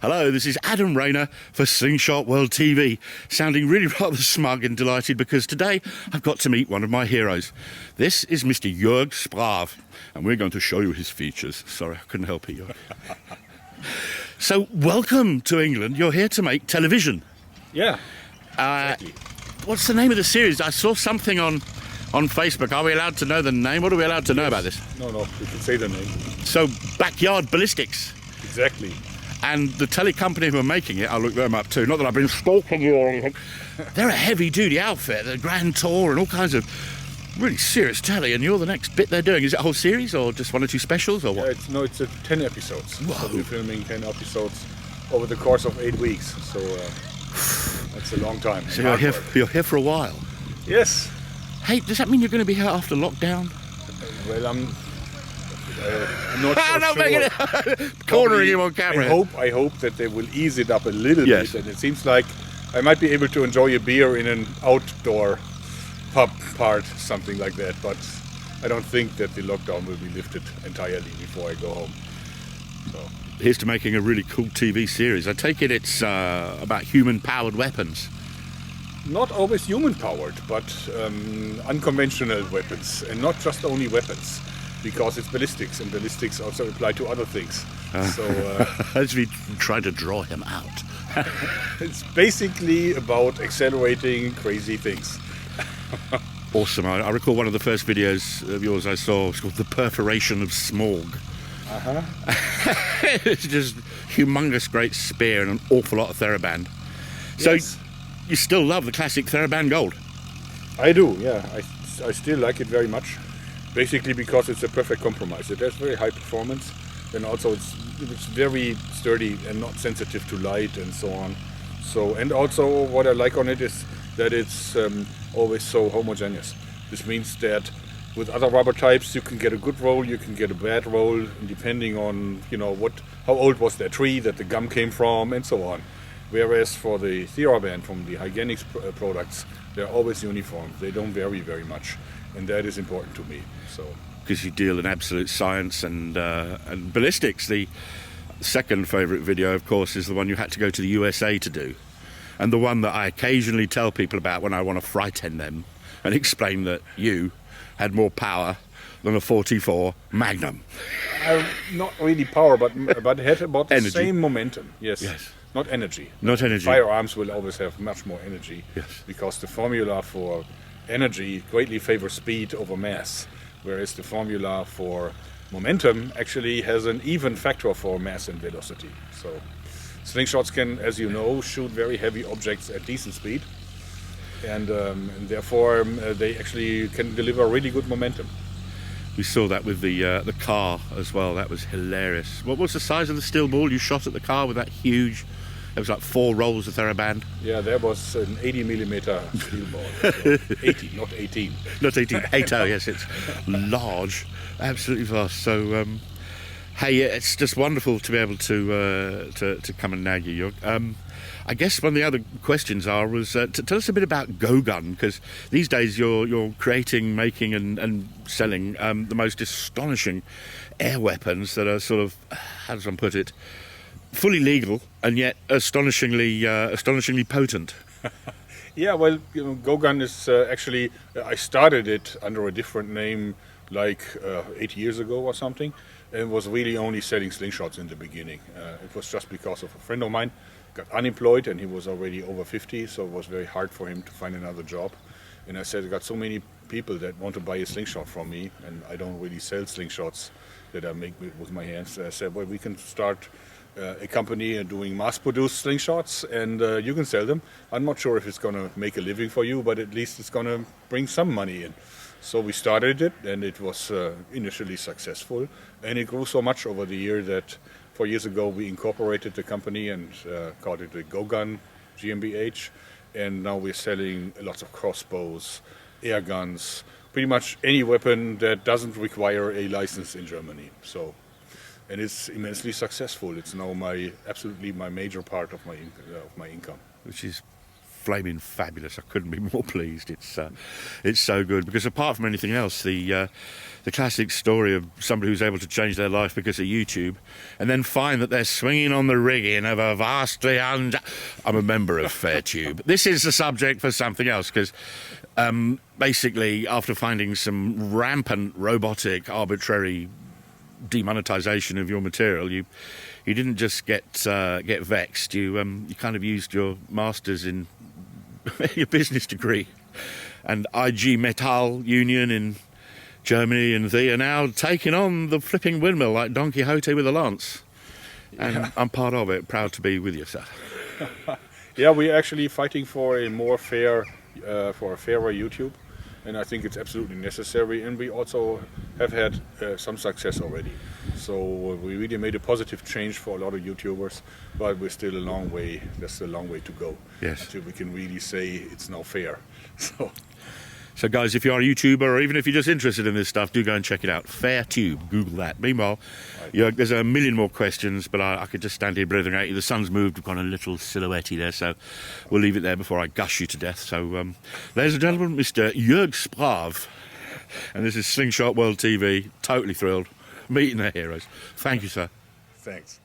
Hello, this is Adam Rayner for Slingshot World TV, sounding really rather smug and delighted because today I've got to meet one of my heroes. This is Mr. Jöerg Sprave, and we're going to show you his features. Sorry, I couldn't help it, Jöerg. So, welcome to England. You're here to make television. Yeah, exactly. What's the name of the series? I saw something on Facebook. Are we allowed to know the name? What are we allowed to know about this? No, we can say the name. So, Backyard Ballistics. Exactly. And the telly company who are making it, I'll look them up too, not that I've been stalking you or anything, they're a heavy-duty outfit, the Grand Tour and all kinds of really serious telly, and you're the next bit they're doing. Is it a whole series or just one or two specials or what? Yeah, it's 10 episodes. Whoa. So we're filming 10 episodes over the course of 8 weeks, so that's a long time. So you're here for a while? Yes. Hey, does that mean you're going to be here after lockdown? Well, I'm not so Not sure. making it cornering him on camera. I hope that they will ease it up a little Yes. bit, and it seems like I might be able to enjoy a beer in an outdoor pub part, something like that, but I don't think that the lockdown will be lifted entirely before I go home. So. Here's to making a really cool TV series. I take it it's about human-powered weapons. Not always human-powered, but unconventional weapons, and not just only weapons, because it's ballistics, and ballistics also apply to other things. As we try to draw him out. It's basically about accelerating crazy things. Awesome. I recall one of the first videos of yours I saw. It's called The Perforation of Smorg. It's just humongous great spear and an awful lot of TheraBand. So Yes. you still love the classic TheraBand Gold? I do, yeah. I still like it very much. Basically because it's a perfect compromise. It has very high performance, and also it's very sturdy and not sensitive to light and so on. So, and also what I like on it is that it's always so homogeneous. This means that with other rubber types you can get a good roll, you can get a bad roll, depending on how old was that tree that the gum came from and so on. Whereas for the TheraBand from the hygienics products, they're always uniform. They don't vary very much, and that is important to me. So, because you deal in absolute science and ballistics. The second favourite video, of course, is the one you had to go to the USA to do, and the one that I occasionally tell people about when I want to frighten them and explain that you had more power than a 44 Magnum. not really power, but it had about the Energy. same momentum. Yes. Not energy. Not energy. Firearms will always have much more energy. Yes. Because the formula for energy greatly favors speed over mass, whereas the formula for momentum actually has an even factor for mass and velocity. So slingshots can, as you know, shoot very heavy objects at decent speed, and therefore they actually can deliver really good momentum. We saw that with the car as well. That was hilarious. What was the size of the steel ball you shot at the car with that huge? It was like 4 rolls of TheraBand. Yeah, there was an 80mm steel ball. So 80, not 18. Not 18, 80, yes, it's large, absolutely vast. So, hey, it's just wonderful to be able to come and nag you, Jöerg. I guess one of the other questions was to tell us a bit about GoGun, because these days you're creating, making and selling the most astonishing air weapons that are sort of, how does one put it, fully legal and yet astonishingly potent. Yeah, well, GoGun is actually, I started it under a different name like 8 years ago or something, and was really only selling slingshots in the beginning. It was just because of a friend of mine got unemployed, and he was already over 50, so it was very hard for him to find another job. And I said, I got so many people that want to buy a slingshot from me, and I don't really sell slingshots that I make with my hands. I said, well, we can start a company doing mass-produced slingshots, and you can sell them. I'm not sure if it's going to make a living for you, but at least it's going to bring some money in. So we started it, and it was initially successful, and it grew so much over the year that 4 years ago we incorporated the company and called it the GoGun GmbH, and now we're selling lots of crossbows, air guns, pretty much any weapon that doesn't require a license in Germany. So. And it's immensely successful. It's now absolutely my major part of my income. Which is flaming fabulous. I couldn't be more pleased. It's so good, because apart from anything else, the classic story of somebody who's able to change their life because of YouTube, and then find that they're swinging on the rigging of a vastly I'm a member of Fairtube. This is the subject for something else, because basically, after finding some rampant robotic, arbitrary demonetization of your material, you didn't just get vexed. You kind of used your masters in your business degree and IG Metall Union in Germany, and they are now taking on the flipping windmill like Don Quixote with a lance. And I'm part of it. Proud to be with you, sir. Yeah, we're actually fighting for a more fair, for a fairer YouTube, and I think it's absolutely necessary. And we also have had some success already. So we really made a positive change for a lot of YouTubers, but we're still a long way. There's a long way to go. Yes. Until we can really say it's now fair. So guys, if you are a YouTuber, or even if you're just interested in this stuff, do go and check it out. Fairtube, Google that. Meanwhile, Jöerg, there's a million more questions, but I could just stand here breathing at you. The sun's moved, we've got a little silhouette there, so we'll leave it there before I gush you to death. So, ladies and gentlemen, Mr. Jöerg Sprave, and this is Slingshot World TV. Totally thrilled. Meeting the heroes. Thank you, sir. Thanks.